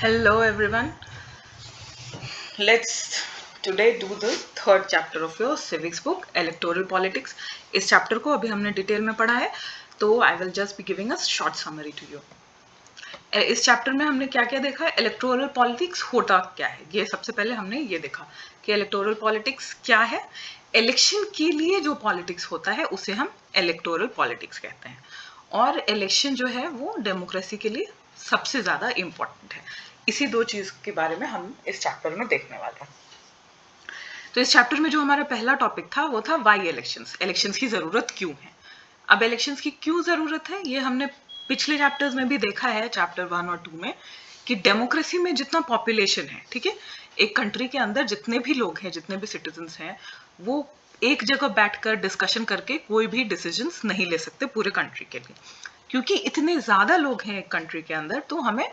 Hello everyone. Let's today do the third chapter of your civics book, Electoral Politics. इस chapter को अभी हमने detail में पढ़ा है, तो I will just be giving a short summary to you. इस चैप्टर में हमने क्या क्या देखा है, इलेक्टोरल पॉलिटिक्स होता क्या है। ये सबसे पहले हमने ये देखा कि इलेक्टोरल पॉलिटिक्स क्या है। इलेक्शन के लिए जो पॉलिटिक्स होता है उसे हम इलेक्टोरल पॉलिटिक्स कहते हैं, और इलेक्शन जो है वो डेमोक्रेसी के लिए सबसे ज्यादा इम्पोर्टेंट है। इसी दो चीज के बारे में हम इस चैप्टर में देखने वाले हैं। तो इस चैप्टर में जो हमारा पहला टॉपिक था वो था वाई इलेक्शंस, इलेक्शंस की जरूरत क्यों है। अब इलेक्शंस की क्यों जरूरत है ये हमने पिछले चैप्टर्स में भी देखा है, चैप्टर 1 और 2 में, कि डेमोक्रेसी में जितना पॉपुलेशन है, ठीक है, एक कंट्री के अंदर जितने भी लोग हैं, जितने भी सिटीजन्स हैं, वो एक जगह बैठकर डिस्कशन करके कोई भी डिसीजंस नहीं ले सकते पूरे कंट्री के लिए, क्योंकि इतने ज्यादा लोग हैं एक कंट्री के अंदर। तो हमें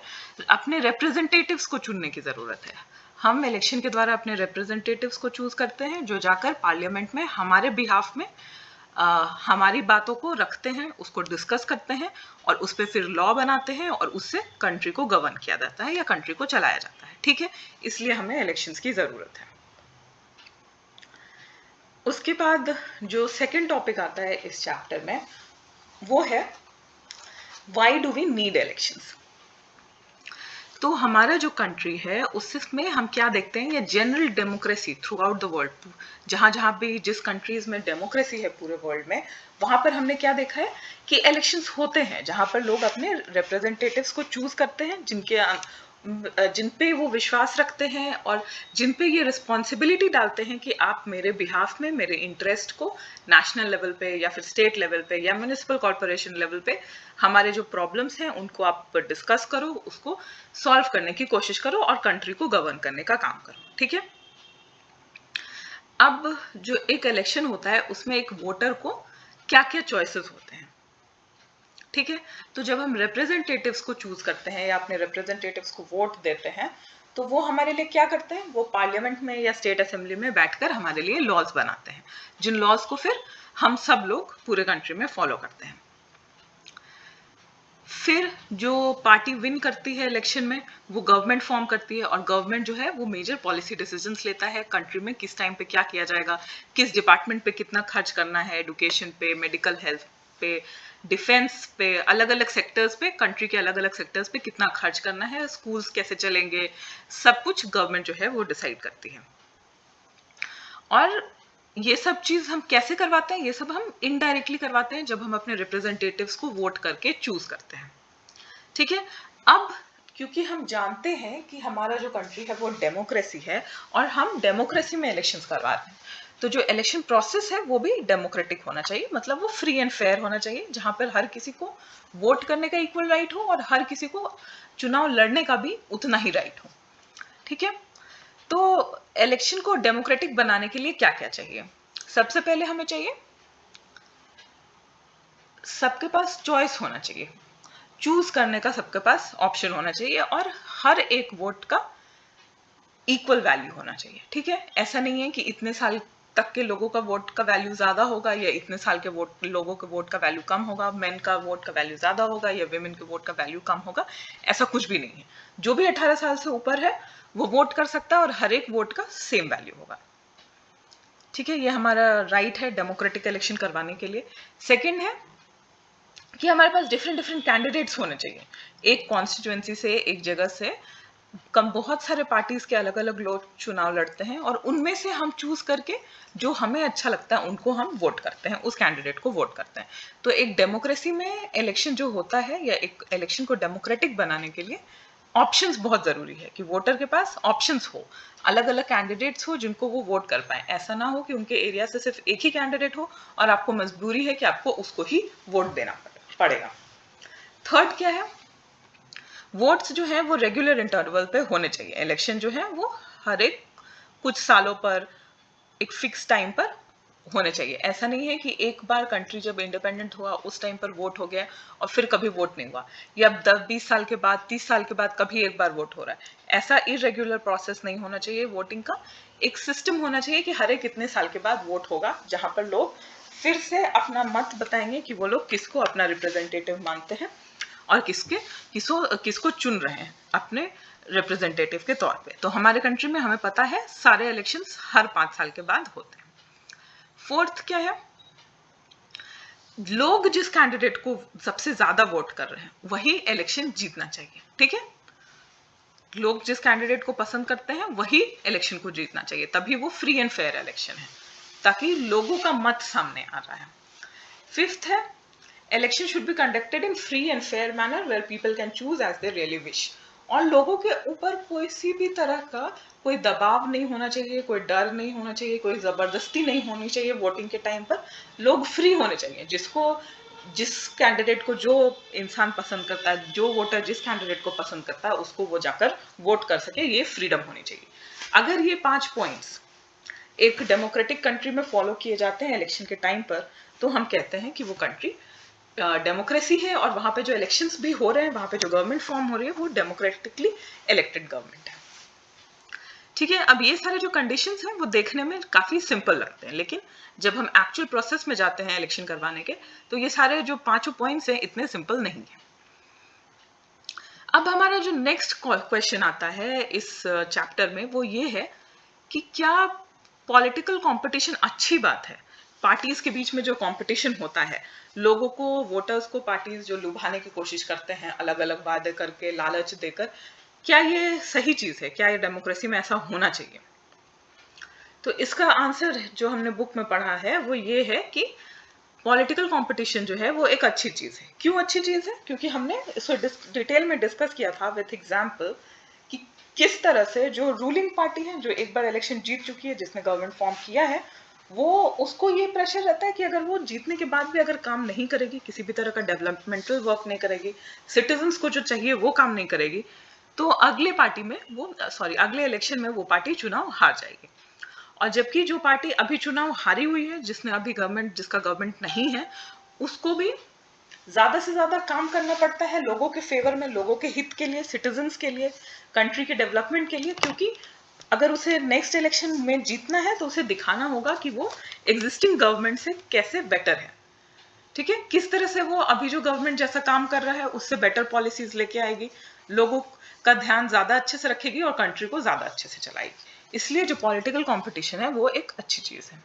अपने रिप्रेजेंटेटिव्स को चुनने की जरूरत है। हम इलेक्शन के द्वारा अपने रिप्रेजेंटेटिव्स को चूज करते हैं, जो जाकर पार्लियामेंट में हमारे बिहाफ में हमारी बातों को रखते हैं, उसको डिस्कस करते हैं, और उस पर फिर लॉ बनाते हैं, और उससे कंट्री को गवर्न किया जाता है या कंट्री को चलाया जाता है। ठीक है, इसलिए हमें इलेक्शंस की जरूरत है। उसके बाद जो सेकंड टॉपिक आता है इस चैप्टर में वो है why do we need elections. तो हमारा जो कंट्री है उसमें हम क्या देखते हैं, ये general democracy through out the world, जहां जहां भी जिस कंट्रीज में डेमोक्रेसी है पूरे वर्ल्ड में, वहां पर हमने क्या देखा है कि इलेक्शंस होते हैं जहां पर लोग अपने रिप्रेजेंटेटिव्स को चूज करते हैं, जिन पे वो विश्वास रखते हैं और जिन पे ये रिस्पॉन्सिबिलिटी डालते हैं कि आप मेरे बिहाफ में मेरे इंटरेस्ट को नेशनल लेवल पे या फिर स्टेट लेवल पे या म्यूनिसिपल कॉर्पोरेशन लेवल पे हमारे जो प्रॉब्लम्स हैं उनको आप डिस्कस करो, उसको सॉल्व करने की कोशिश करो और कंट्री को गवर्न करने का काम करो। ठीक है, अब जो एक इलेक्शन होता है उसमें एक वोटर को क्या क्या चॉइसेस होते हैं। ठीक है, तो जब हम रिप्रेजेंटेटिव्स को चूज करते हैं या अपने रिप्रेजेंटेटिव्स को वोट देते हैं, तो वो हमारे लिए क्या करते हैं, वो पार्लियामेंट में या स्टेट असेंबली में बैठकर हमारे लिए लॉज बनाते हैं, जिन लॉज को फिर हम सब लोग पूरे कंट्री में फॉलो करते हैं। फिर जो पार्टी विन करती है इलेक्शन में वो गवर्नमेंट फॉर्म करती है, और गवर्नमेंट जो है वो मेजर पॉलिसी डिसीजंस लेता है, कंट्री में किस टाइम पे क्या किया जाएगा, किस डिपार्टमेंट पे कितना खर्च करना है, एजुकेशन पे, मेडिकल हेल्थ पे, डिफेंस पे, अलग अलग सेक्टर्स पे, कंट्री के अलग अलग सेक्टर्स पे कितना खर्च करना है, स्कूल्स कैसे चलेंगे, सब कुछ गवर्नमेंट जो है वो डिसाइड करती है। और ये सब चीज हम कैसे करवाते हैं, ये सब हम इनडायरेक्टली करवाते हैं जब हम अपने रिप्रेजेंटेटिव्स को वोट करके चूज करते हैं। ठीक है, अब क्योंकि हम जानते हैं कि हमारा जो कंट्री है वो डेमोक्रेसी है और हम डेमोक्रेसी में इलेक्शंस करवा रहे हैं, तो जो इलेक्शन प्रोसेस है वो भी डेमोक्रेटिक होना चाहिए, मतलब वो फ्री एंड फेयर होना चाहिए, जहां पर हर किसी को वोट करने का इक्वल राइट हो और हर किसी को चुनाव लड़ने का भी उतना ही राइट हो। ठीक है, तो इलेक्शन को डेमोक्रेटिक बनाने के लिए क्या क्या चाहिए। सबसे पहले हमें चाहिए सबके पास चॉइस होना चाहिए, चूज करने का सबके पास ऑप्शन होना चाहिए, और हर एक वोट का इक्वल वैल्यू होना चाहिए। ठीक है, ऐसा नहीं है कि इतने साल तक के लोगों का वोट का वैल्यू ज्यादा होगा या इतने साल के वोट लोगों के वोट का वैल्यू कम होगा, मेन का वोट का वैल्यू ज्यादा होगा या वेमेन के वोट का वैल्यू कम होगा, ऐसा कुछ भी नहीं है। जो भी 18 साल से ऊपर है वो वोट कर सकता है और हर एक वोट का सेम वैल्यू होगा। ठीक है, ये हमारा राइट है डेमोक्रेटिक इलेक्शन करवाने के लिए। सेकेंड है कि हमारे पास डिफरेंट डिफरेंट कैंडिडेट्स होने चाहिए, एक कॉन्स्टिट्यूएंसी से, एक जगह से कम बहुत सारे पार्टीज के अलग अलग लोग चुनाव लड़ते हैं, और उनमें से हम चूज करके जो हमें अच्छा लगता है उनको हम वोट करते हैं, उस कैंडिडेट को वोट करते हैं। तो एक डेमोक्रेसी में इलेक्शन जो होता है या एक इलेक्शन को डेमोक्रेटिक बनाने के लिए ऑप्शंस बहुत जरूरी है, कि वोटर के पास ऑप्शंस हो, अलग अलग कैंडिडेट्स हो जिनको वो वोट कर पाए। ऐसा ना हो कि उनके एरिया से सिर्फ एक ही कैंडिडेट हो और आपको मजबूरी है कि आपको उसको ही वोट देना पड़ेगा। थर्ड क्या है, वोट्स जो है वो रेगुलर इंटरवल पे होने चाहिए। इलेक्शन जो है वो हर एक कुछ सालों पर एक फिक्स टाइम पर होने चाहिए। ऐसा नहीं है कि एक बार कंट्री जब इंडिपेंडेंट हुआ उस टाइम पर वोट हो गया और फिर कभी वोट नहीं हुआ, या 10-20 साल के बाद, 30 साल के बाद कभी एक बार वोट हो रहा है। ऐसा इरेगुलर प्रोसेस नहीं होना चाहिए वोटिंग का। एक सिस्टम होना चाहिए कि हर एक कितने साल के बाद वोट होगा, जहां पर लोग फिर से अपना मत बताएंगे कि वो लोग किसको अपना रिप्रेजेंटेटिव मानते हैं, और किसको चुन रहे हैं अपने रिप्रेजेंटेटिव के तौर पे। तो हमारे कंट्री में हमें पता है सारे इलेक्शंस हर 5 साल के बाद होते हैं। फोर्थ क्या है, लोग जिस कैंडिडेट को सबसे ज्यादा वोट कर रहे हैं वही इलेक्शन जीतना चाहिए। ठीक है, लोग जिस कैंडिडेट को पसंद करते हैं वही इलेक्शन को जीतना चाहिए, तभी वो फ्री एंड फेयर इलेक्शन है, ताकि लोगों का मत सामने आ रहा है। फिफ्थ है, election should be conducted in free and fair manner where people can choose as they really wish. और लोगों के ऊपर कोई सी भी तरह का कोई दबाव नहीं होना चाहिए, कोई डर नहीं होना चाहिए, कोई जबरदस्ती नहीं होनी चाहिए। वोटिंग के टाइम पर लोग फ्री होने चाहिए, जिस कैंडिडेट को जो इंसान पसंद करता है, जो वोटर जिस कैंडिडेट को पसंद करता है उसको वो जाकर वोट कर सके, ये फ्रीडम होनी चाहिए। अगर ये 5 पॉइंट्स एक डेमोक्रेटिक कंट्री में फॉलो किए जाते हैं इलेक्शन के टाइम पर, तो हम कहते हैं कि वो कंट्री डेमोक्रेसी है, और वहां पे जो इलेक्शंस भी हो रहे हैं, वहां पे जो गवर्नमेंट फॉर्म हो रही है वो डेमोक्रेटिकली इलेक्टेड गवर्नमेंट है। ठीक है, अब ये सारे जो कंडीशंस हैं वो देखने में काफी सिंपल लगते हैं, लेकिन जब हम एक्चुअल प्रोसेस में जाते हैं इलेक्शन करवाने के, तो ये सारे जो 5 पॉइंट्स हैं इतने सिंपल नहीं है। अब हमारा जो नेक्स्ट क्वेश्चन आता है इस चैप्टर में वो ये है कि क्या पॉलिटिकल कंपटीशन अच्छी बात है? पार्टीज के बीच में जो कंपटीशन होता है, लोगों को, वोटर्स को पार्टीज जो लुभाने की कोशिश करते हैं अलग अलग वादे करके, लालच देकर, क्या ये सही चीज है? क्या ये डेमोक्रेसी में ऐसा होना चाहिए? तो इसका आंसर जो हमने बुक में पढ़ा है वो ये है कि पॉलिटिकल कंपटीशन जो है वो एक अच्छी चीज है। क्यों अच्छी चीज है? क्योंकि हमने इसको डिटेल में डिस्कस किया था विथ एग्जाम्पल कि किस तरह से जो रूलिंग पार्टी है, जो एक बार इलेक्शन जीत चुकी है, जिसने गवर्नमेंट फॉर्म किया है, वो उसको ये प्रेशर रहता है कि अगर वो जीतने के बाद भी अगर काम नहीं करेगी, किसी भी तरह का डेवलपमेंटल वर्क नहीं करेगी, सिटीजन्स को जो चाहिए वो काम नहीं करेगी, तो अगले इलेक्शन में वो पार्टी चुनाव हार जाएगी। और जबकि जो पार्टी अभी चुनाव हारी हुई है, जिसका गवर्नमेंट नहीं है, उसको भी ज्यादा से ज्यादा काम करना पड़ता है लोगों के फेवर में, लोगों के हित के लिए, सिटीजन्स के लिए, कंट्री के डेवलपमेंट के लिए, क्योंकि अगर उसे नेक्स्ट इलेक्शन में जीतना है तो उसे दिखाना होगा कि वो एग्जिस्टिंग गवर्नमेंट से कैसे बेटर है। ठीक है, किस तरह से वो अभी जो गवर्नमेंट जैसा काम कर रहा है उससे बेटर पॉलिसीज लेके आएगी, लोगों का ध्यान ज्यादा अच्छे से रखेगी और कंट्री को ज्यादा अच्छे से चलाएगी। इसलिए जो पॉलिटिकल कंपटीशन है वो एक अच्छी चीज है।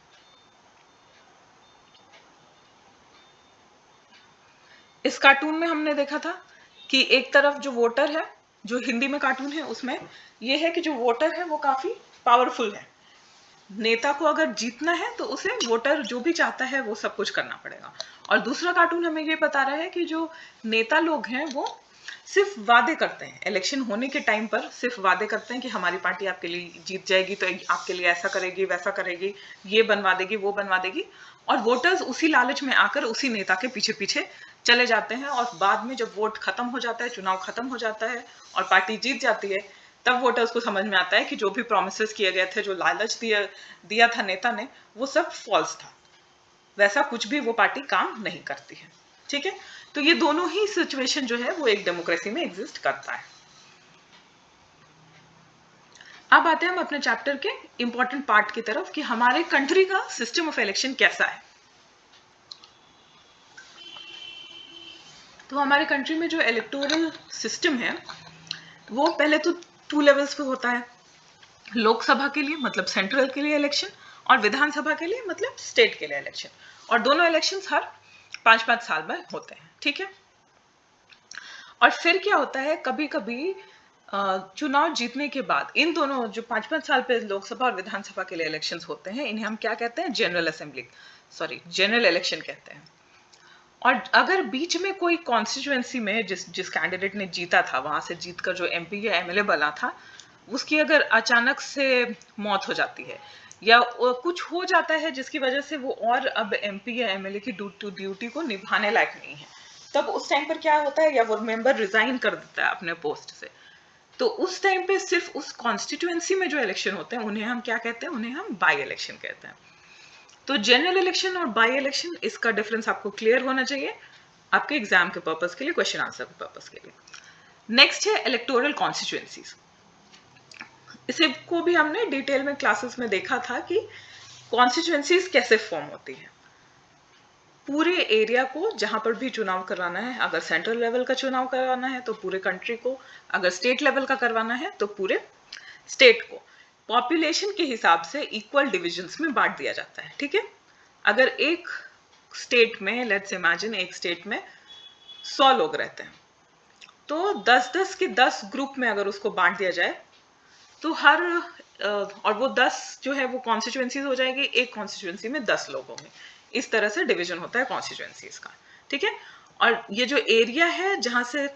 इस कार्टून में हमने देखा था कि एक तरफ जो वोटर है, जो हिंदी में कार्टून है उसमें ये है कि जो वोटर है वो काफी पावरफुल है। नेता को अगर जीतना है तो उसे वोटर जो भी चाहता है वो सब कुछ करना पड़ेगा। और दूसरा कार्टून हमें ये बता रहा है कि जो नेता लोग हैं वो सिर्फ वादे करते हैं, इलेक्शन होने के टाइम पर सिर्फ वादे करते हैं कि हमारी पार्टी आपके लिए जीत जाएगी तो आपके लिए ऐसा करेगी, वैसा करेगी, ये बनवा देगी, वो बनवा देगी, और वोटर्स उसी लालच में आकर उसी नेता के पीछे पीछे चले जाते हैं। और बाद में जब वोट खत्म हो जाता है, चुनाव खत्म हो जाता है और पार्टी जीत जाती है, तब वोटर्स को समझ में आता है कि जो भी प्रोमिसेस किए गए थे, जो लालच दिया था नेता ने, वो सब फॉल्स था, वैसा कुछ भी वो पार्टी काम नहीं करती है। ठीक है, तो ये दोनों ही सिचुएशन जो है वो एक डेमोक्रेसी में एग्जिस्ट करता है। अब आते हैं हम अपने चैप्टर के इंपॉर्टेंट पार्ट की तरफ कि हमारे कंट्री का सिस्टम ऑफ इलेक्शन कैसा है। तो हमारे कंट्री में जो इलेक्टोरल सिस्टम है वो पहले तो 2 लेवल्स पे होता है। लोकसभा के लिए मतलब सेंट्रल के लिए इलेक्शन, और विधानसभा के लिए मतलब स्टेट के लिए इलेक्शन, और दोनों इलेक्शंस हर 5-5 साल में होते हैं। ठीक है, और फिर क्या होता है, कभी कभी चुनाव जीतने के बाद इन दोनों जो 5-5 साल पे लोकसभा और विधानसभा के लिए इलेक्शंस होते हैं, इन्हें हम क्या कहते हैं, जनरल इलेक्शन कहते हैं। और अगर बीच में कोई कॉन्स्टिट्यूएंसी में जिस कैंडिडेट ने जीता था, वहां से जीतकर जो एमपी या एमएलए बना था, उसकी अगर अचानक से मौत हो जाती है या कुछ हो जाता है जिसकी वजह से वो और अब एमपी या एमएलए की ड्यूटी को निभाने लायक नहीं है, तब उस टाइम पर क्या होता है, या वो मेंबर रिजाइन कर देता है अपने पोस्ट से, तो उस टाइम पे सिर्फ उस कॉन्स्टिट्यूएंसी में जो इलेक्शन होते हैं उन्हें हम क्या कहते हैं, उन्हें हम बाई इलेक्शन कहते हैं। तो जनरल इलेक्शन और बाई इलेक्शन, इसका डिफरेंस आपको क्लियर होना चाहिए आपके एग्जाम के पर्पस के लिए, क्वेश्चन आंसर के पर्पस के लिए। नेक्स्ट है इलेक्टोरल कॉन्स्टिट्यूएंसीज। इसे को भी हमने डिटेल में क्लासेस में देखा था कि कॉन्स्टिट्यूएंसीज कैसे फॉर्म होती है। पूरे एरिया को जहां पर भी चुनाव करवाना है, अगर सेंट्रल लेवल का चुनाव करवाना है तो पूरे कंट्री को, अगर स्टेट लेवल का करवाना है तो पूरे स्टेट को पॉपुलेशन के हिसाब से इक्वल डिविजन्स में बांट दिया जाता है। ठीक है, अगर एक स्टेट में, लेट्स इमेजिन एक स्टेट में 100 लोग रहते हैं, तो 10-10 के 10 ग्रुप में अगर उसको बांट दिया जाए तो हर और वो 10 जो है वो कॉन्स्टिट्यूएंसीज हो जाएगी, एक कॉन्स्टिट्यूएंसी में 10 लोग होंगे। इस तरह से डिवीजन होता है कॉन्स्टिट्यूएंसीज का। ठीक है, और ये जो एरिया है जहां से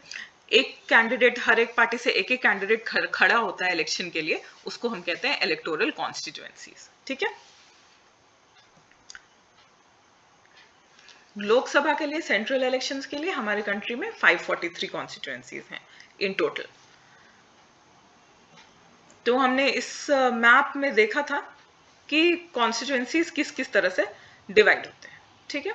एक कैंडिडेट, हर एक पार्टी से एक एक कैंडिडेट खड़ा होता है इलेक्शन के लिए, उसको हम कहते हैं इलेक्टोरल कॉन्स्टिट्यूएंसीज। ठीक है, लोकसभा के लिए, सेंट्रल इलेक्शंस के लिए हमारे कंट्री में 543 कॉन्स्टिट्यूएंसीज हैं इन टोटल। तो हमने इस मैप में देखा था कि कॉन्स्टिट्यूएंसीज किस किस तरह से डिवाइड होते हैं। ठीक है,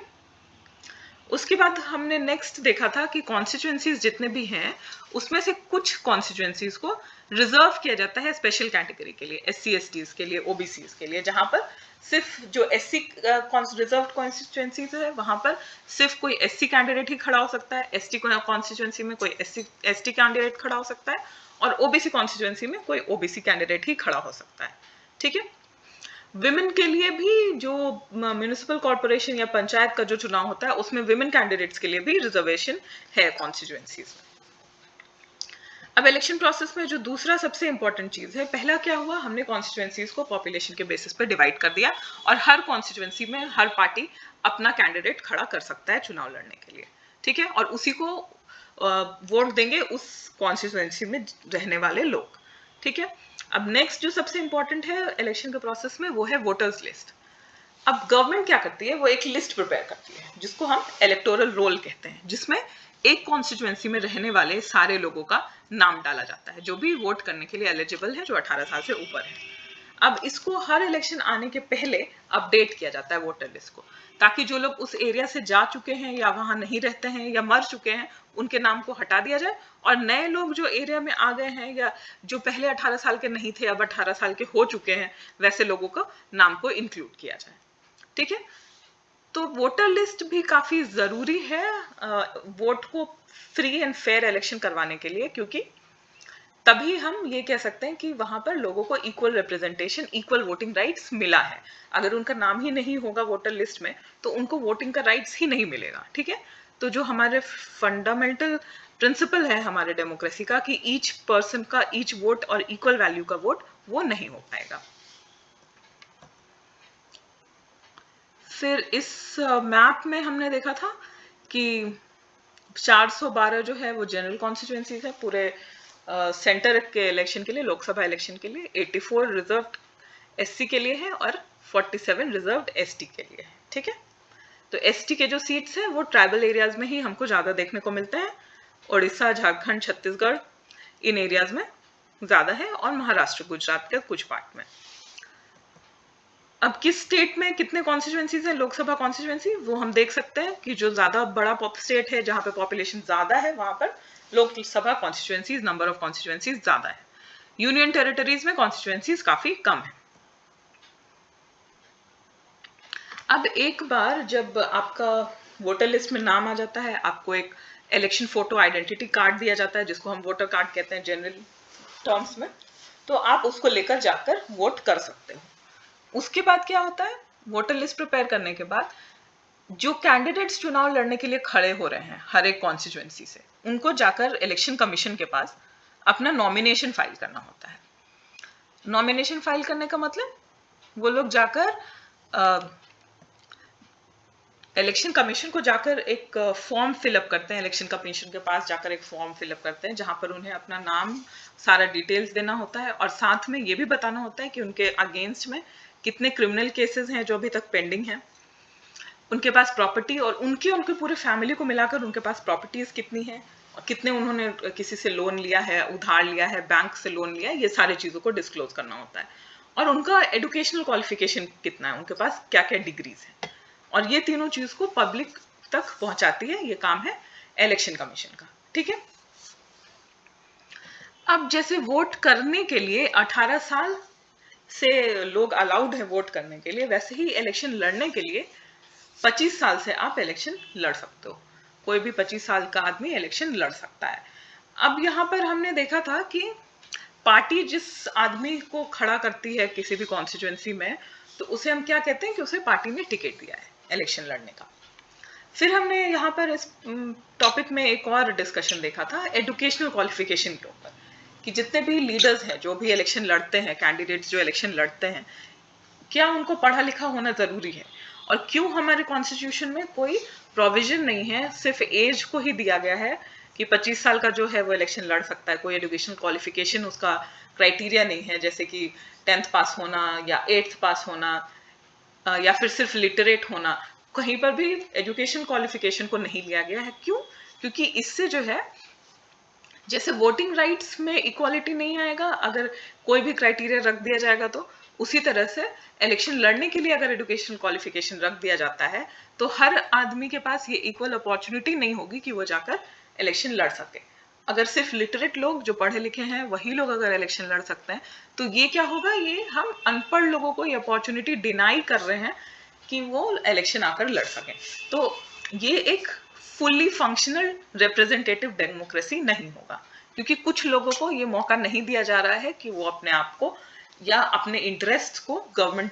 उसके बाद हमने नेक्स्ट देखा था कि कॉन्स्टिट्यूएंसीज जितने भी हैं उसमें से कुछ कॉन्स्टिट्यूएंसीज को रिजर्व किया जाता है स्पेशल कैटेगरी के लिए, SC STs के लिए, OBCs के लिए, जहां पर सिर्फ जो SC रिजर्व कॉन्स्टिट्यूएंसीज है वहां पर सिर्फ कोई SC कैंडिडेट ही खड़ा हो सकता है, ST कॉन्स्टिट्यूएंसी में कोई ST कैंडिडेट खड़ा हो सकता है, और OBC कॉन्स्टिट्यूएंसी में कोई OBC कैंडिडेट ही खड़ा हो सकता है। ठीक है, विमेन के लिए भी जो म्युनिसिपल कॉर्पोरेशन या पंचायत का जो चुनाव होता है उसमें विमेन कैंडिडेट्स के लिए भी रिजर्वेशन है कॉन्स्टिट्यूएंसीज में। अब इलेक्शन प्रोसेस में जो दूसरा सबसे इंपॉर्टेंट चीज है, पहला क्या हुआ, हमने कॉन्स्टिट्यूएंसीज को पॉपुलेशन के बेसिस पर डिवाइड कर दिया और हर कॉन्स्टिट्यूएंसी में हर पार्टी अपना कैंडिडेट खड़ा कर सकता है चुनाव लड़ने के लिए। ठीक है, और उसी को वोट देंगे उस कॉन्स्टिट्यूएंसी में रहने वाले लोग। ठीक है, अब नेक्स्ट जो सबसे इंपॉर्टेंट है इलेक्शन के प्रोसेस में वो है वोटर्स लिस्ट। अब गवर्नमेंट क्या करती है, वो एक लिस्ट प्रिपेयर करती है जिसको हम इलेक्टोरल रोल कहते हैं, जिसमें एक कॉन्स्टिट्यूएंसी में रहने वाले सारे लोगों का नाम डाला जाता है जो भी वोट करने के लिए एलिजिबल है, जो 18 साल से ऊपर है। अब इसको हर इलेक्शन आने के पहले अपडेट किया जाता है वोटर लिस्ट को, ताकि जो लोग उस एरिया से जा चुके हैं या वहां नहीं रहते हैं या मर चुके हैं उनके नाम को हटा दिया जाए, और नए लोग जो एरिया में आ गए हैं या जो पहले 18 साल के नहीं थे अब 18 साल के हो चुके हैं वैसे लोगों को नाम को इंक्लूड किया जाए। ठीक है, तो वोटर लिस्ट भी काफी जरूरी है वोट को फ्री एंड फेयर इलेक्शन करवाने के लिए, क्योंकि तभी हम ये कह सकते हैं कि वहां पर लोगों को equal representation, equal voting rights मिला है। अगर उनका नाम ही नहीं होगा वोटर लिस्ट में तो उनको वोटिंग का राइट्स ही नहीं मिलेगा। ठीक है, तो जो हमारे फंडामेंटल प्रिंसिपल है हमारे डेमोक्रेसी का कि ईच पर्सन का ईच वोट और इक्वल वैल्यू का वोट, वो नहीं हो पाएगा। फिर इस मैप में हमने देखा था कि 412 जो है वो जनरल कॉन्स्टिट्यूएंसीज है पूरे सेंटर के इलेक्शन के लिए, लोकसभा इलेक्शन के लिए, 84 रिजर्व्ड SC के लिए है और 47 रिजर्व्ड ST के लिए है। ठीक है, तो ST के जो सीट्स हैं वो ट्राइबल एरियाज में ही हमको ज्यादा देखने को मिलते हैं, उड़ीसा, झारखंड, छत्तीसगढ़ इन एरियाज में ज्यादा है, और महाराष्ट्र, गुजरात के कुछ पार्ट में। अब किस स्टेट में कितने कॉन्स्टिट्यूएंसीज हैं लोकसभा कॉन्स्टिट्यूएंसी, वो हम देख सकते हैं कि जो ज्यादा बड़ा स्टेट है जहां पे पॉपुलेशन ज्यादा है वहां पर Lok Sabha constituencies, number of constituencies ज्यादा है। यूनियन टेरिटरीज में कॉन्स्टिट्यूएंसीज काफी कम है। अब एक बार जब आपका वोटर लिस्ट में नाम आ जाता है, आपको एक इलेक्शन फोटो आइडेंटिटी कार्ड दिया जाता है जिसको हम वोटर कार्ड कहते हैं जनरल टर्म्स में, तो आप उसको लेकर जाकर वोट कर सकते हो। उसके बाद क्या होता है, वोटर लिस्ट प्रिपेयर करने के बाद जो कैंडिडेट्स चुनाव लड़ने के लिए खड़े हो रहे हैं हर एक कॉन्स्टिट्यूएंसी से, उनको जाकर इलेक्शन कमीशन के पास अपना नॉमिनेशन फाइल करना होता है। नॉमिनेशन फाइल करने का मतलब वो लोग जाकर इलेक्शन कमीशन को जाकर एक फॉर्म फिलअप करते हैं, इलेक्शन कमीशन के पास जाकर एक फॉर्म फिलअप करते हैं जहां पर उन्हें अपना नाम, सारा डिटेल्स देना होता है, और साथ में ये भी बताना होता है कि उनके अगेंस्ट में कितने क्रिमिनल केसेस हैं जो अभी तक पेंडिंग हैं, उनके पास प्रॉपर्टी और उनके पूरे फैमिली को मिलाकर उनके पास प्रॉपर्टीज कितनी है, और कितने उन्होंने किसी से लोन लिया है, उधार लिया है, बैंक से लोन लिया है, ये सारी चीजों को डिस्क्लोज करना होता है, और उनका एजुकेशनल क्वालिफिकेशन कितना है, उनके पास क्या क्या डिग्रीज है, और ये तीनों चीज को पब्लिक तक पहुंचाती है, ये काम है इलेक्शन कमीशन का। ठीक है, अब जैसे वोट करने के लिए 18 साल से लोग अलाउड है वोट करने के लिए, वैसे ही इलेक्शन लड़ने के लिए 25 साल से आप इलेक्शन लड़ सकते हो, कोई भी 25 साल का आदमी इलेक्शन लड़ सकता है। अब यहाँ पर हमने देखा था कि पार्टी जिस आदमी को खड़ा करती है किसी भी कॉन्स्टिट्यूएंसी में, तो उसे हम क्या कहते हैं कि उसे पार्टी ने टिकट दिया है इलेक्शन लड़ने का। फिर हमने यहाँ पर इस टॉपिक में एक और डिस्कशन देखा था एजुकेशनल क्वालिफिकेशन के ऊपर, कि जितने भी लीडर्स हैं जो भी इलेक्शन लड़ते हैं, कैंडिडेट्स जो इलेक्शन लड़ते हैं, क्या उनको पढ़ा लिखा होना जरूरी है, और क्यों हमारे कॉन्स्टिट्यूशन में कोई प्रोविजन नहीं है, सिर्फ एज को ही दिया गया है कि 25 साल का जो है वो इलेक्शन लड़ सकता है, कोई एजुकेशनल क्वालिफिकेशन उसका क्राइटेरिया नहीं है, जैसे कि 10th पास होना या 8th पास होना या फिर सिर्फ लिटरेट होना, कहीं पर भी एजुकेशन क्वालिफिकेशन को नहीं लिया गया है। क्यों? क्योंकि इससे जो है, जैसे वोटिंग राइट्स में इक्वालिटी नहीं आएगा अगर कोई भी क्राइटेरिया रख दिया जाएगा, तो उसी तरह से इलेक्शन लड़ने के लिए अगर एजुकेशन क्वालिफिकेशन रख दिया जाता है तो हर आदमी के पास ये इक्वल अपॉर्चुनिटी नहीं होगी कि वो जाकर इलेक्शन लड़ सके। अगर सिर्फ लिटरेट लोग जो पढ़े लिखे हैं वही लोग अगर इलेक्शन लड़ सकते हैं, तो ये क्या होगा, ये हम अनपढ़ लोगों को ये अपॉर्चुनिटी डिनाई कर रहे हैं कि वो इलेक्शन आकर लड़ सकें। तो ये एक फुल्ली फंक्शनल रिप्रेजेंटेटिव डेमोक्रेसी नहीं होगा, क्योंकि कुछ लोगों को ये मौका नहीं दिया जा रहा है कि वो अपने आप को या अपने इंटरेस्ट को गवर्नमेंट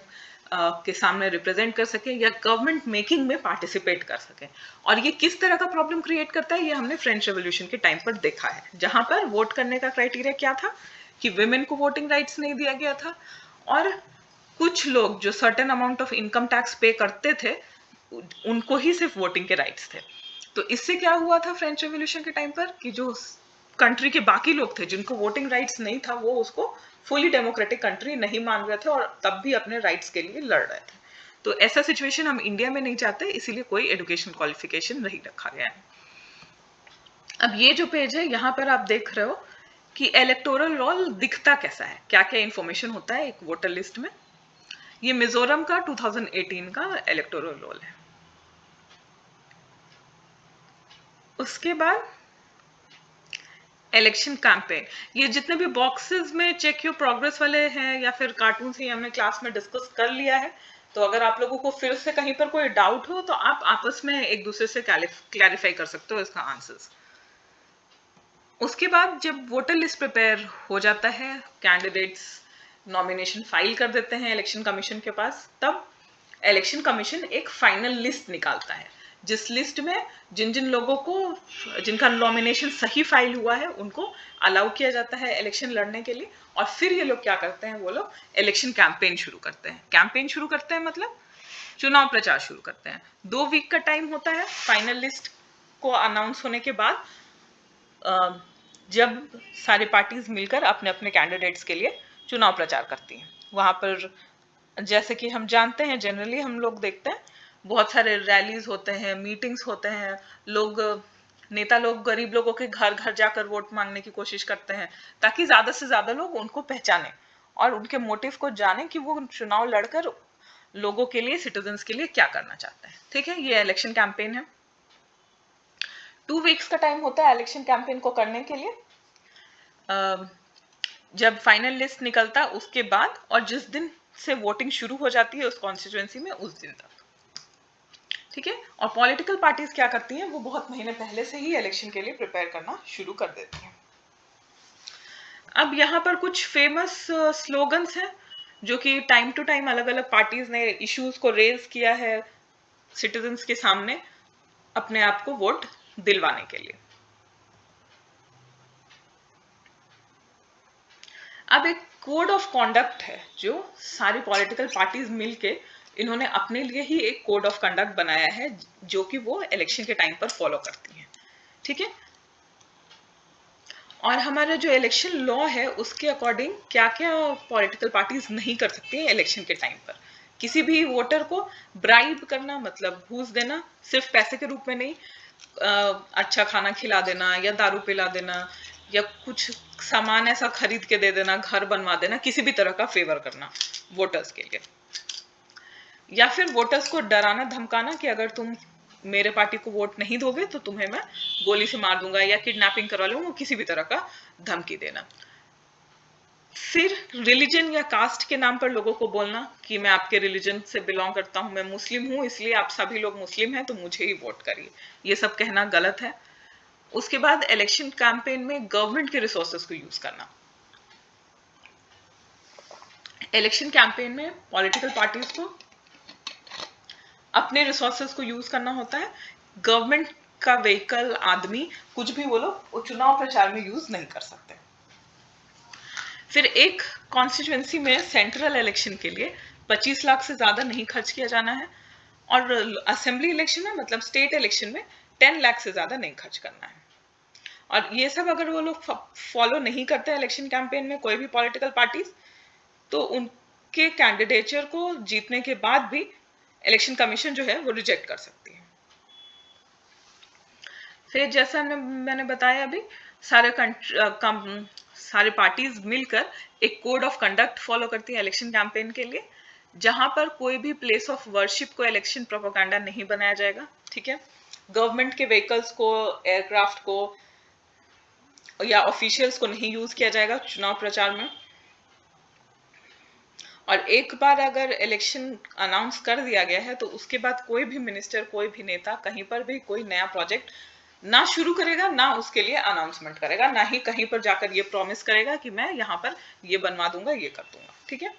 के सामने रिप्रेजेंट कर सके या गवर्नमेंट मेकिंग में पार्टिसिपेट कर सके। और ये किस तरह का प्रॉब्लम क्रिएट करता है, ये हमने फ्रेंच रेवोल्यूशन के टाइम पर देखा है, जहां पर वोट करने का क्राइटेरिया क्या था कि विमेन को वोटिंग राइट्स नहीं दिया गया था, और कुछ लोग जो certain amount of income tax पे करते थे उनको ही सिर्फ वोटिंग के राइट्स थे। तो इससे क्या हुआ था फ्रेंच रेवोल्यूशन के टाइम पर कि जो कंट्री के बाकी लोग थे जिनको वोटिंग राइट्स नहीं था, वो उसको फुली डेमोक्रेटिक कंट्री नहीं मान रहे थे और तब भी अपने राइट्स के लिए लड़ रहे थे। तो ऐसा सिचुएशन हम इंडिया में नहीं चाहते, इसीलिए कोई एजुकेशन क्वालिफिकेशन नहीं रखा गया है। अब ये जो पेज है यहाँ पर आप देख रहे हो कि इलेक्टोरल रोल दिखता कैसा है, क्या क्या इंफॉर्मेशन होता है एक वोटर लिस्ट में। ये मिजोरम का 2018 का इलेक्टोरल रोल है। उसके बाद इलेक्शन कैंपेन, ये जितने भी बॉक्सेस में चेक योर प्रोग्रेस वाले हैं या फिर कार्टून से हमने क्लास में डिस्कस कर लिया है, तो अगर आप लोगों को फिर से कहीं पर कोई डाउट हो तो आप आपस में एक दूसरे से क्लैरिफाई कर सकते हो इसका आंसर्स। उसके बाद जब वोटर लिस्ट प्रिपेयर हो जाता है, कैंडिडेट्स नॉमिनेशन फाइल कर देते हैं इलेक्शन कमीशन के पास, तब इलेक्शन कमीशन एक फाइनल लिस्ट निकालता है, जिस लिस्ट में जिन जिन लोगों को जिनका नॉमिनेशन सही फाइल हुआ है उनको अलाउ किया जाता है इलेक्शन लड़ने के लिए। और फिर ये लोग क्या करते हैं, वो लोग इलेक्शन कैंपेन शुरू करते हैं। कैंपेन शुरू करते हैं मतलब चुनाव प्रचार शुरू करते हैं। 2 वीक का टाइम होता है फाइनल लिस्ट को अनाउंस होने के बाद, जब सारी पार्टीज मिलकर अपने अपने कैंडिडेट्स के लिए चुनाव प्रचार करती हैं। वहां पर जैसे कि हम जानते हैं, जनरली हम लोग देखते हैं बहुत सारे रैलीज होते हैं, मीटिंग्स होते हैं, लोग नेता लोग गरीब लोगों के घर घर जाकर वोट मांगने की कोशिश करते हैं ताकि ज्यादा से ज्यादा लोग उनको पहचाने और उनके मोटिव को जाने कि वो चुनाव लड़कर लोगों के लिए, सिटीजन्स के लिए क्या करना चाहते हैं। ठीक है, ये इलेक्शन कैंपेन है। 2 वीक्स का टाइम होता है इलेक्शन कैंपेन को करने के लिए। जब फाइनल लिस्ट निकलता उसके बाद और जिस दिन से वोटिंग शुरू हो जाती है उस कॉन्स्टिट्यूएंसी में, उस दिन तक। ठीक है, और पॉलिटिकल पार्टीज क्या करती हैं, वो बहुत महीने पहले से ही इलेक्शन के लिए प्रिपेयर करना शुरू कर देती हैं। अब यहाँ पर कुछ फेमस स्लोगन्स हैं जो कि टाइम टू टाइम अलग अलग पार्टीज ने इश्यूज को रेज किया है सिटीजन्स के सामने अपने आप को वोट दिलवाने के लिए। अब एक कोड ऑफ कॉन्डक्ट है जो सारी पॉलिटिकल पार्टीज मिलके इन्होंने अपने लिए ही एक कोड ऑफ कंडक्ट बनाया है जो कि वो इलेक्शन के टाइम पर फॉलो करती हैं। ठीक है, और हमारा जो इलेक्शन लॉ है उसके अकॉर्डिंग क्या क्या पॉलिटिकल पार्टीज नहीं कर सकती हैं इलेक्शन के टाइम पर। किसी भी वोटर को ब्राइब करना, मतलब घूस देना, सिर्फ पैसे के रूप में नहीं, अच्छा खाना खिला देना या दारू पिला देना या कुछ सामान ऐसा खरीद के दे देना, घर बनवा देना, किसी भी तरह का फेवर करना वोटर्स के लिए, या फिर वोटर्स को डराना धमकाना कि अगर तुम मेरे पार्टी को वोट नहीं दोगे तो तुम्हें मैं गोली से मार दूंगा या किडनैपिंग करवा लूंगा, किसी भी तरह का धमकी देना। फिर रिलीजन या कास्ट के नाम पर लोगों को बोलना कि मैं आपके रिलीजन से बिलोंग करता हूं, मैं मुस्लिम हूं, इसलिए आप सभी लोग मुस्लिम हैं तो मुझे ही वोट करिए, ये सब कहना गलत है। उसके बाद इलेक्शन कैंपेन में गवर्नमेंट के रिसोर्सेज को यूज करना। इलेक्शन कैंपेन में पॉलिटिकल पार्टीज को अपने रिसोर्सेज को यूज करना होता है, गवर्नमेंट का व्हीकल, आदमी, कुछ भी वो लोग चुनाव प्रचार में यूज नहीं कर सकते। फिर एक कॉन्स्टिट्यूएंसी में सेंट्रल इलेक्शन के लिए 25 लाख से ज्यादा नहीं खर्च किया जाना है, और असेंबली इलेक्शन में, मतलब स्टेट इलेक्शन में 10 लाख से ज्यादा नहीं खर्च करना है। और ये सब अगर वो लोग फॉलो नहीं करते हैं इलेक्शन कैंपेन में, कोई भी पॉलिटिकल पार्टीज, तो उनके कैंडिडेचर को जीतने के बाद भी इलेक्शन कमीशन जो है वो रिजेक्ट कर सकती है। फिर जैसा मैंने बताया अभी, सारे पार्टीज मिलकर एक कोड ऑफ कंडक्ट फॉलो करती है इलेक्शन कैंपेन के लिए, जहां पर कोई भी प्लेस ऑफ वर्शिप को इलेक्शन प्रोपेगेंडा नहीं बनाया जाएगा, ठीक है। गवर्नमेंट के व्हीकल्स को, एयरक्राफ्ट को या ऑफिशियल्स को नहीं यूज किया जाएगा चुनाव प्रचार में। और एक बार अगर इलेक्शन अनाउंस कर दिया गया है तो उसके बाद कोई भी मिनिस्टर, कोई भी नेता कहीं पर भी कोई नया प्रोजेक्ट ना शुरू करेगा, ना उसके लिए अनाउंसमेंट करेगा, ना ही कहीं पर जाकर ये प्रॉमिस करेगा कि मैं यहाँ पर ये बनवा दूंगा, ये कर दूंगा, ठीक है।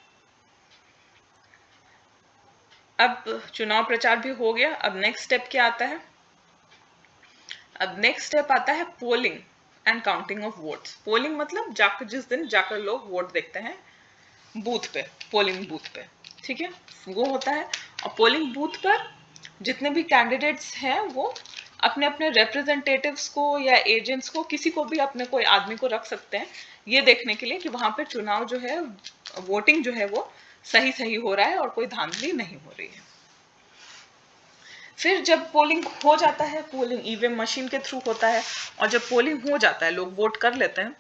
अब चुनाव प्रचार भी हो गया, अब नेक्स्ट स्टेप क्या आता है? अब नेक्स्ट स्टेप आता है polling and counting of votes. Polling मतलब जाकर, जिस दिन जाकर लोग वोट देखते हैं बूथ पे, पोलिंग बूथ पे, ठीक है, वो होता है। और पोलिंग बूथ पर जितने भी कैंडिडेट्स हैं वो अपने अपने रिप्रेजेंटेटिव्स को या एजेंट्स को, किसी को भी, अपने कोई आदमी को रख सकते हैं, ये देखने के लिए कि वहां पे चुनाव जो है, वोटिंग जो है वो सही सही हो रहा है और कोई धांधली नहीं हो रही है। फिर जब पोलिंग हो जाता है, पोलिंग ईवीएम मशीन के थ्रू होता है, और जब पोलिंग हो जाता है, लोग वोट कर लेते हैं,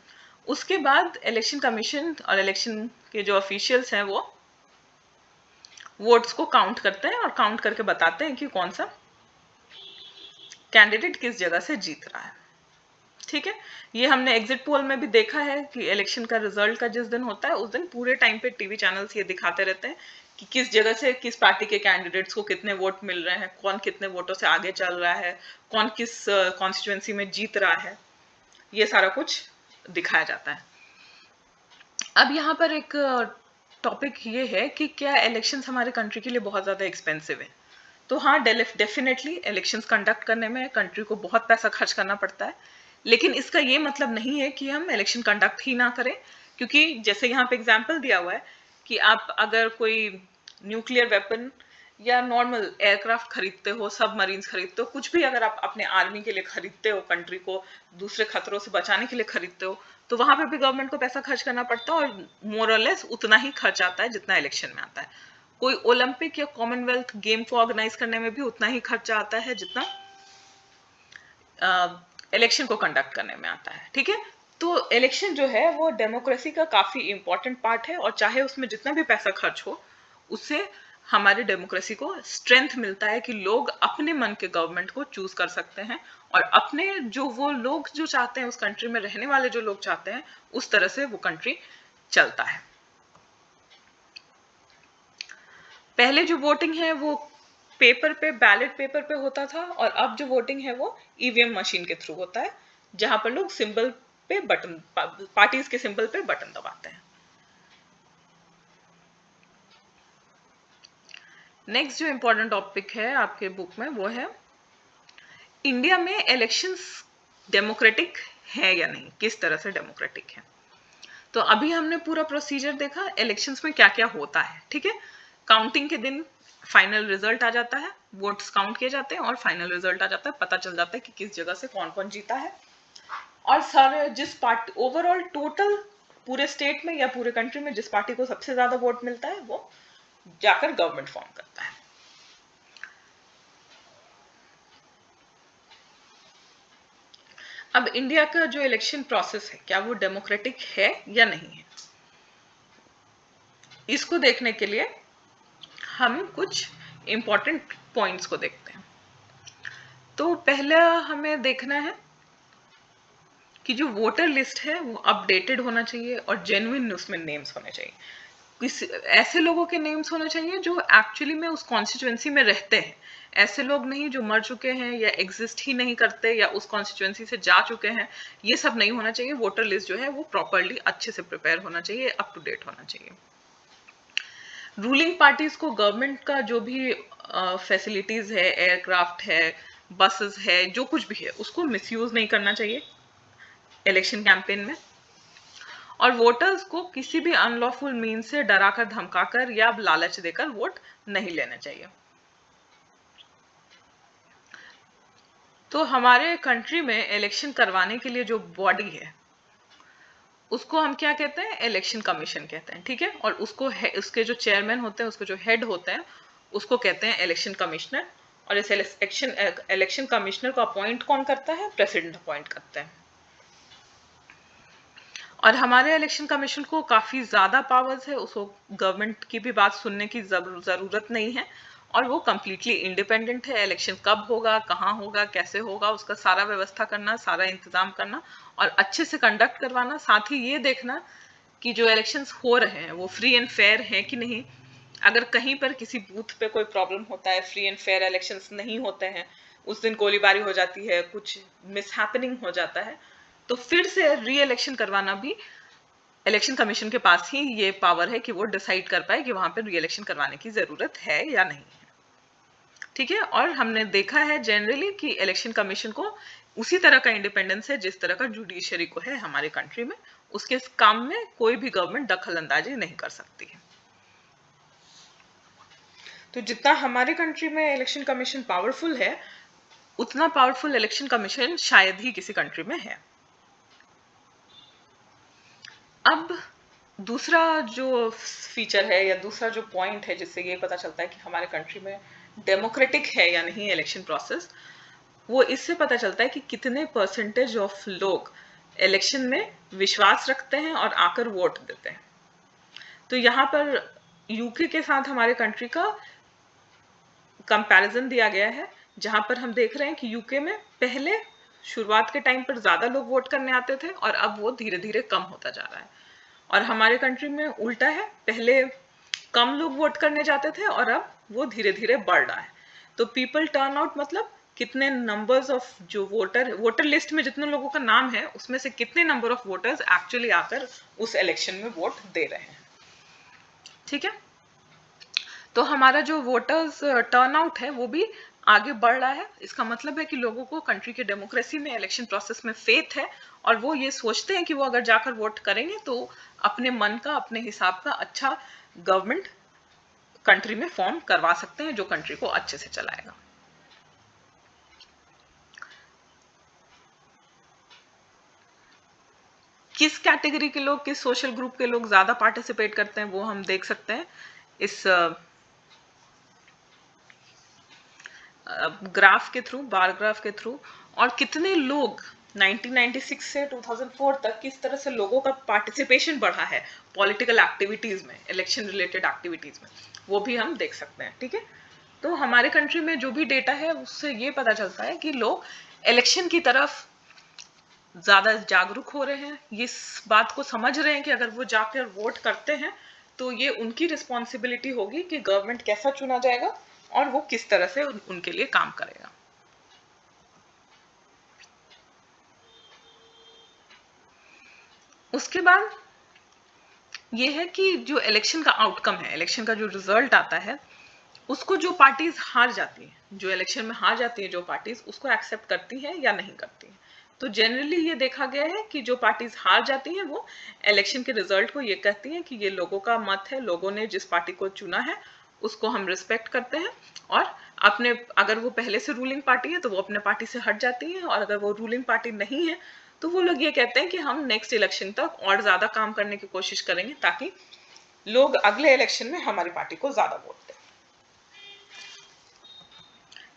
उसके बाद इलेक्शन कमीशन और इलेक्शन के जो ऑफिशियल्स हैं वो वोट्स को काउंट करते हैं और काउंट करके बताते हैं कि कौन सा कैंडिडेट किस जगह से जीत रहा है, ठीक है। ये हमने एग्जिट पोल में भी देखा है कि इलेक्शन का रिजल्ट का जिस दिन होता है उस दिन पूरे टाइम पे टीवी चैनल्स ये दिखाते रहते हैं कि किस जगह से किस पार्टी के कैंडिडेट्स को कितने वोट मिल रहे हैं, कौन कितने वोटों से आगे चल रहा है, कौन किस कॉन्स्टिट्यूएंसी में जीत रहा है, ये सारा कुछ दिखाया जाता है। अब यहाँ पर एक टॉपिक ये है कि क्या इलेक्शंस हमारे कंट्री के लिए बहुत ज़्यादा एक्सपेंसिव है? तो हाँ, डेफिनेटली इलेक्शंस कंडक्ट करने में कंट्री को बहुत पैसा खर्च करना पड़ता है, लेकिन इसका ये मतलब नहीं है कि हम इलेक्शन कंडक्ट ही ना करें, क्योंकि जैसे यहाँ पे एग्जाम्पल दिया हुआ है कि आप अगर कोई न्यूक्लियर वेपन या नॉर्मल एयरक्राफ्ट खरीदते हो, सबमरीन्स खरीदते हो, कुछ भी अगर आप अपने आर्मी के लिए खरीदते हो, कंट्री को दूसरे खतरों से बचाने के लिए खरीदते हो, तो वहां पे भी गवर्नमेंट को पैसा खर्च करना पड़ता है, और मोर और लेस उतना ही खर्च आता है जितना इलेक्शन में आता है। कोई ओलंपिक या कॉमनवेल्थ गेम को ऑर्गेनाइज करने में भी उतना ही खर्चा आता है जितना इलेक्शन को कंडक्ट करने में आता है, ठीक है। तो इलेक्शन जो है वो डेमोक्रेसी का काफी इंपॉर्टेंट पार्ट है, और चाहे उसमें जितना भी पैसा खर्च हो, उससे हमारे डेमोक्रेसी को स्ट्रेंथ मिलता है कि लोग अपने मन के गवर्नमेंट को चूज कर सकते हैं, और अपने जो वो लोग जो चाहते हैं, उस कंट्री में रहने वाले जो लोग चाहते हैं, उस तरह से वो कंट्री चलता है। पहले जो वोटिंग है वो पेपर पे, बैलेट पेपर पे होता था, और अब जो वोटिंग है वो ईवीएम मशीन के थ्रू होता है, जहां पर लोग सिंबल पे बटन, पार्टीज के सिंबल पे बटन दबाते हैं। नेक्स्ट जो इंपॉर्टेंट टॉपिक है आपके बुक में वो है इंडिया में इलेक्शंस डेमोक्रेटिक है या नहीं, किस तरह से डेमोक्रेटिक है। तो अभी हमने पूरा प्रोसीजर देखा इलेक्शंस में क्या क्या होता है, ठीक है। काउंटिंग के दिन फाइनल रिजल्ट आ जाता है, वोट्स काउंट किए जाते हैं और फाइनल रिजल्ट आ जाता है, पता चल जाता है कि किस जगह से कौन कौन जीता है, और सारे जिस पार्टी, ओवरऑल टोटल पूरे स्टेट में या पूरे कंट्री में जिस पार्टी को सबसे ज्यादा वोट मिलता है वो जाकर गवर्नमेंट फॉर्म करता है। अब इंडिया का जो इलेक्शन प्रोसेस है, क्या वो डेमोक्रेटिक है या नहीं है, इसको देखने के लिए हम कुछ इंपॉर्टेंट पॉइंट्स को देखते हैं। तो पहला हमें देखना है कि जो वोटर लिस्ट है वो अपडेटेड होना चाहिए और जेन्युइन उसमें नेम्स होने चाहिए। ऐसे लोगों के नेम्स होने चाहिए जो एक्चुअली में उस कॉन्स्टिट्यूएंसी में रहते हैं, ऐसे लोग नहीं जो मर चुके हैं या एग्जिस्ट ही नहीं करते या उस कॉन्स्टिट्यूएंसी से जा चुके हैं, ये सब नहीं होना चाहिए। वोटर लिस्ट जो है वो प्रॉपरली अच्छे से प्रिपेयर होना चाहिए, अप टू डेट होना चाहिए। रूलिंग पार्टीज को गवर्नमेंट का जो भी फैसिलिटीज है, एयरक्राफ्ट है, बसेस है, जो कुछ भी है, उसको मिसयूज नहीं करना चाहिए इलेक्शन कैंपेन में। और वोटर्स को किसी भी अनलॉफुल मीन से डराकर धमकाकर या लालच देकर वोट नहीं लेना चाहिए। तो हमारे कंट्री में इलेक्शन करवाने के लिए जो बॉडी है उसको हम क्या कहते हैं? इलेक्शन कमीशन कहते हैं, ठीक है। और उसको उसके जो चेयरमैन होते हैं, उसके जो हेड होते हैं, उसको कहते हैं इलेक्शन कमिश्नर। और इस इलेक्शन कमिश्नर को अपॉइंट कौन करता है? प्रेसिडेंट अपॉइंट करता है। और हमारे इलेक्शन कमीशन को काफी ज्यादा पावर्स है, उसको गवर्नमेंट की भी बात सुनने की जरूरत नहीं है और वो कंप्लीटली इंडिपेंडेंट है। इलेक्शन कब होगा, कहाँ होगा, कैसे होगा, उसका सारा व्यवस्था करना, सारा इंतजाम करना और अच्छे से कंडक्ट करवाना। साथ ही ये देखना कि जो इलेक्शंस हो रहे हैं वो फ्री एंड फेयर हैं कि नहीं। अगर कहीं पर किसी बूथ पे कोई प्रॉब्लम होता है, फ्री एंड फेयर इलेक्शंस नहीं होते हैं, उस दिन गोलीबारी हो जाती है, कुछ मिसहैपनिंग हो जाता है, तो फिर से री इलेक्शन करवाना भी इलेक्शन कमीशन के पास ही ये पावर है कि वो डिसाइड कर पाए कि वहां पे री इलेक्शन करवाने की जरूरत है या नहीं है, ठीक है। और हमने देखा है जनरली कि इलेक्शन कमीशन को उसी तरह का इंडिपेंडेंस है जिस तरह का जुडिशरी को है हमारे कंट्री में। उसके काम में कोई भी गवर्नमेंट दखल अंदाजी नहीं कर सकती है। तो जितना हमारे कंट्री में इलेक्शन कमीशन पावरफुल है, उतना पावरफुल इलेक्शन कमीशन शायद ही किसी कंट्री में है। अब दूसरा जो फीचर है या दूसरा जो पॉइंट है जिससे ये पता चलता है कि हमारे कंट्री में डेमोक्रेटिक है या नहीं इलेक्शन प्रोसेस, वो इससे पता चलता है कि कितने परसेंटेज ऑफ लोग इलेक्शन में विश्वास रखते हैं और आकर वोट देते हैं। तो यहाँ पर यूके के साथ हमारे कंट्री का कंपैरिजन दिया गया है, जहां पर हम देख रहे हैं कि यूके में पहले शुरुआत के टाइम पर ज्यादा लोग वोट करने आते थे और अब वो धीरे धीरे कम होता जा रहा है। और हमारे कंट्री में उल्टा है, पहले कम लोग वोट करने जाते थे और अब वो धीरे धीरे बढ़ रहा है। तो पीपल टर्न आउट मतलब कितने नंबर्स ऑफ जो वोटर लिस्ट में जितने लोगों का नाम है उसमें से कितने नंबर ऑफ वोटर्स एक्चुअली आकर उस इलेक्शन में वोट दे रहे हैं, ठीक है। तो हमारा जो वोटर्स टर्नआउट है वो भी आगे बढ़ रहा है। इसका मतलब है कि लोगों को कंट्री के डेमोक्रेसी में, इलेक्शन प्रोसेस में फेथ है और वो ये सोचते हैं कि वो अगर जाकर वोट करेंगे तो अपने मन का, अपने हिसाब का अच्छा गवर्नमेंट कंट्री में फॉर्म करवा सकते हैं जो कंट्री को अच्छे से चलाएगा। किस कैटेगरी के लोग, किस सोशल ग्रुप के लोग ज्यादा पार्टिसिपेट करते हैं वो हम देख सकते हैं इस ग्राफ के थ्रू, बार ग्राफ के थ्रू। और कितने लोग 1996 से 2004 तक किस तरह से लोगों का पार्टिसिपेशन बढ़ा है पॉलिटिकल एक्टिविटीज में, इलेक्शन रिलेटेड एक्टिविटीज में, वो भी हम देख सकते हैं, ठीक है। तो हमारे कंट्री में जो भी डेटा है उससे ये पता चलता है कि लोग इलेक्शन की तरफ ज्यादा जागरूक हो रहे हैं, ये इस बात को समझ रहे हैं कि अगर वो जाकर वोट करते हैं तो ये उनकी रिस्पॉन्सिबिलिटी होगी कि गवर्नमेंट कैसा चुना जाएगा और वो किस तरह से उनके लिए काम करेगा। उसके बाद ये है कि जो इलेक्शन का आउटकम है, इलेक्शन का जो रिजल्ट आता है, उसको जो पार्टीज हार जाती है, जो इलेक्शन में हार जाती है जो पार्टीज, उसको एक्सेप्ट करती है या नहीं करती है। तो जनरली ये देखा गया है कि जो पार्टीज हार जाती हैं वो इलेक्शन के रिजल्ट को ये कहती हैं कि ये लोगों का मत है, लोगों ने जिस पार्टी को चुना है उसको हम रिस्पेक्ट करते हैं। और अपने, अगर वो पहले से रूलिंग पार्टी है तो वो अपने पार्टी से हट जाती है, और अगर वो रूलिंग पार्टी नहीं है तो वो लोग ये कहते हैं कि हम नेक्स्ट इलेक्शन तक और ज्यादा काम करने की कोशिश करेंगे ताकि लोग अगले इलेक्शन में हमारी पार्टी को ज्यादा वोट दें,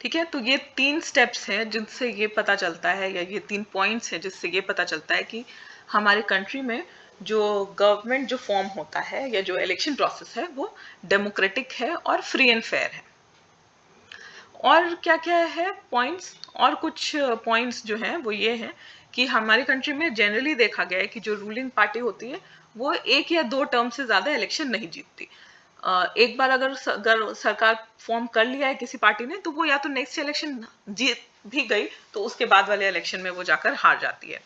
ठीक है। तो ये 3 स्टेप्स हैं जिनसे ये पता चलता है, या ये 3 पॉइंट्स हैं जिससे ये पता चलता है कि हमारे कंट्री में जो गवर्नमेंट जो फॉर्म होता है या जो इलेक्शन प्रोसेस है वो डेमोक्रेटिक है और फ्री एंड फेयर है। और क्या क्या है पॉइंट्स, और कुछ पॉइंट्स जो हैं वो ये हैं कि हमारी कंट्री में जनरली देखा गया है कि जो रूलिंग पार्टी होती है वो 1 या 2 टर्म से ज्यादा इलेक्शन नहीं जीतती। एक बार अगर सरकार फॉर्म कर लिया है किसी पार्टी ने, तो वो या तो नेक्स्ट इलेक्शन जीत भी गई तो उसके बाद वाले इलेक्शन में वो जाकर हार जाती है।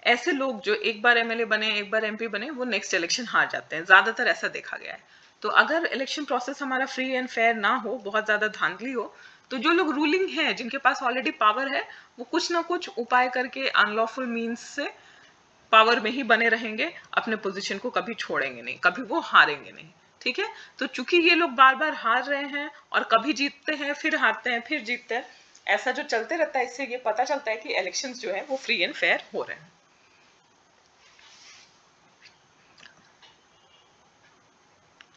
ऐसे लोग जो एक बार एमएलए बने, एक बार एमपी बने, वो नेक्स्ट इलेक्शन हार जाते हैं, ज्यादातर ऐसा देखा गया है। तो अगर इलेक्शन प्रोसेस हमारा फ्री एंड फेयर ना हो, बहुत ज्यादा धांधली हो, तो जो लोग रूलिंग है, जिनके पास ऑलरेडी पावर है, वो कुछ ना कुछ उपाय करके अनलॉफुल मीन्स से पावर में ही बने रहेंगे, अपने पोजीशन को कभी छोड़ेंगे नहीं, कभी वो हारेंगे नहीं। ठीक है, तो चूंकि ये लोग बार बार हार रहे हैं और कभी जीतते हैं, फिर हारते हैं, फिर जीतते हैं, ऐसा जो चलते रहता है, इससे ये पता चलता है कि इलेक्शंस जो है वो फ्री एंड फेयर हो रहे हैं।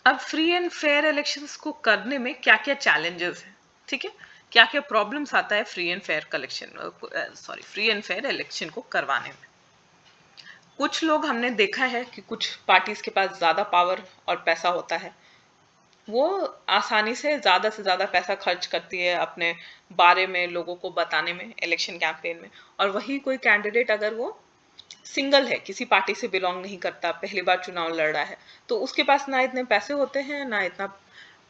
अब फ्री एंड फेयर इलेक्शंस को करने में क्या क्या चैलेंजेस हैं, ठीक है, क्या क्या प्रॉब्लम्स आता है free and fair free and fair election को करवाने में। कुछ लोग हमने देखा है कि कुछ पार्टीज के पास ज्यादा पावर और पैसा होता है, वो आसानी से ज्यादा पैसा खर्च करती है अपने बारे में लोगों को बताने में, इलेक्शन कैंपेन में। और वही कोई कैंडिडेट अगर वो सिंगल है, किसी पार्टी से बिलोंग नहीं करता, पहली बार चुनाव लड़ रहा है, तो उसके पास ना इतने पैसे होते हैं, ना इतना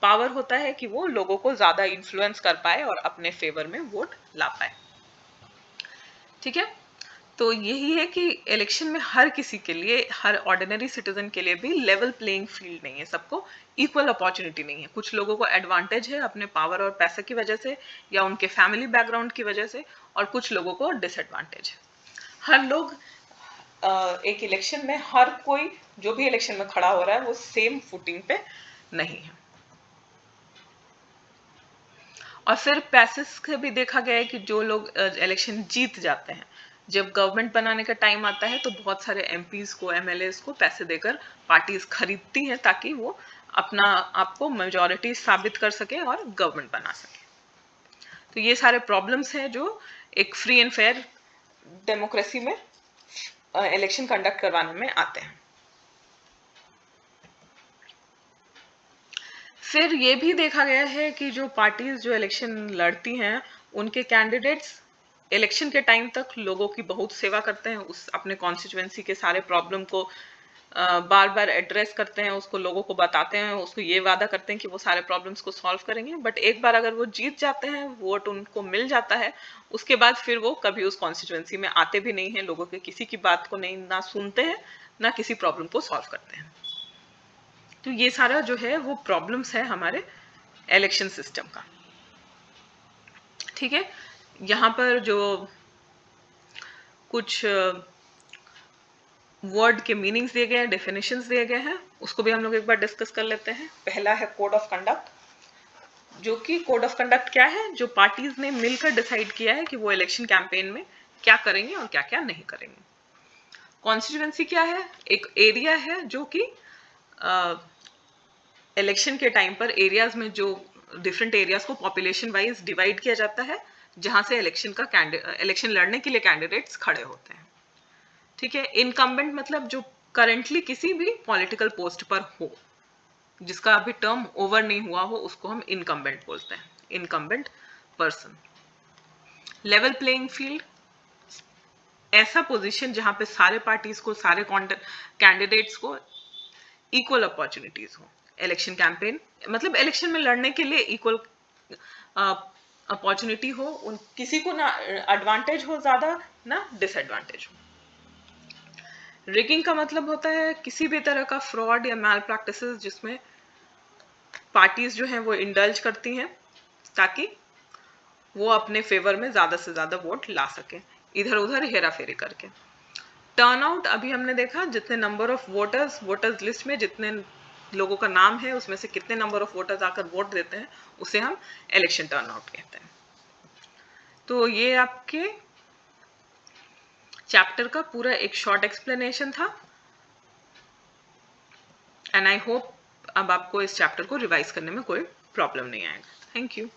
पावर होता है कि वो लोगों को ज्यादा इन्फ्लुएंस कर पाए और अपने फेवर में वोट ला पाए। ठीक है, तो यही है कि इलेक्शन में हर किसी के लिए, हर ऑर्डिनरी सिटीजन के लिए भी लेवल प्लेइंग फील्ड नहीं है, सबको इक्वल अपॉर्चुनिटी नहीं है। कुछ लोगों को एडवांटेज है अपने पावर और पैसे की वजह से या उनके फैमिली बैकग्राउंड की वजह से, और कुछ लोगों को डिसएडवांटेज है। हर लोग एक इलेक्शन में, हर कोई जो भी इलेक्शन में खड़ा हो रहा है वो सेम फुटिंग पे नहीं है। और फिर पैसे से भी देखा गया है कि जो लोग इलेक्शन जीत जाते हैं, जब गवर्नमेंट बनाने का टाइम आता है तो बहुत सारे एमपीज को, एमएलएस को पैसे देकर पार्टीज खरीदती हैं ताकि वो अपना आपको मेजॉरिटी साबित कर सके और गवर्नमेंट बना सके। तो ये सारे प्रॉब्लम्स हैं जो एक फ्री एंड फेयर डेमोक्रेसी में इलेक्शन कंडक्ट करवाने में आते हैं। फिर ये भी देखा गया है कि जो पार्टीज जो इलेक्शन लड़ती हैं, उनके कैंडिडेट्स इलेक्शन के टाइम तक लोगों की बहुत सेवा करते हैं, उस अपने कॉन्स्टिट्यूएंसी के सारे प्रॉब्लम को बार बार एड्रेस करते हैं, उसको लोगों को बताते हैं, उसको ये वादा करते हैं कि वो सारे प्रॉब्लम्स को सॉल्व करेंगे। बट एक बार अगर वो जीत जाते हैं, वोट उनको मिल जाता है, उसके बाद फिर वो कभी उस कॉन्स्टिट्यूएंसी में आते भी नहीं है, लोगों के किसी की बात को नहीं ना सुनते हैं, ना किसी प्रॉब्लम को सॉल्व करते हैं। तो ये सारा जो है वो प्रॉब्लम्स है हमारे इलेक्शन सिस्टम का। ठीक है, यहाँ पर जो कुछ वर्ड के मीनिंग्स दिए गए हैं, डेफिनेशंस दिए गए हैं, उसको भी हम लोग एक बार डिस्कस कर लेते हैं। पहला है कोड ऑफ कंडक्ट, जो कि कोड ऑफ कंडक्ट क्या है, जो पार्टीज ने मिलकर डिसाइड किया है कि वो इलेक्शन कैंपेन में क्या करेंगे और क्या क्या नहीं करेंगे। कॉन्स्टिट्यूएंसी क्या है, एक एरिया है जो कि इलेक्शन के टाइम पर एरियाज में जो डिफरेंट एरियाज को पॉपुलेशन वाइज डिवाइड किया जाता है, जहां से इलेक्शन लड़ने के लिए कैंडिडेट्स खड़े होते हैं। ठीक है, इनकम्बेंट मतलब जो करंटली किसी भी पॉलिटिकल पोस्ट पर हो, जिसका अभी टर्म ओवर नहीं हुआ हो, उसको हम इनकम्बेंट बोलते हैं, incumbent person. Level playing field, ऐसा पोजीशन जहां पे सारे पार्टीज को, सारे कैंडिडेट्स को इक्वल अपॉर्चुनिटीज हो। इलेक्शन कैंपेन मतलब इलेक्शन में लड़ने के लिए इक्वल अपॉर्चुनिटी हो, उन किसी को ना एडवांटेज हो ज्यादा, ना डिसएडवांटेज हो। रिगिंग का मतलब होता है किसी भी तरह का फ्रॉड या मैल प्रैक्टिसेस जिसमें पार्टीज जो हैं वो इंडल्ज करती हैं ताकि वो अपने फेवर में ज्यादा से ज्यादा वोट ला सके, इधर उधर हेरा फेरी करके। टर्नआउट अभी हमने देखा, जितने नंबर ऑफ वोटर्स लिस्ट में जितने लोगों का नाम है, उसमें से कितने नंबर ऑफ वोटर्स आकर वोट देते हैं, उसे हम इलेक्शन टर्नआउट कहते हैं। तो ये आपके चैप्टर का पूरा एक शॉर्ट एक्सप्लेनेशन था, एंड आई होप अब आपको इस चैप्टर को रिवाइज करने में कोई प्रॉब्लम नहीं आएगा। Thank you.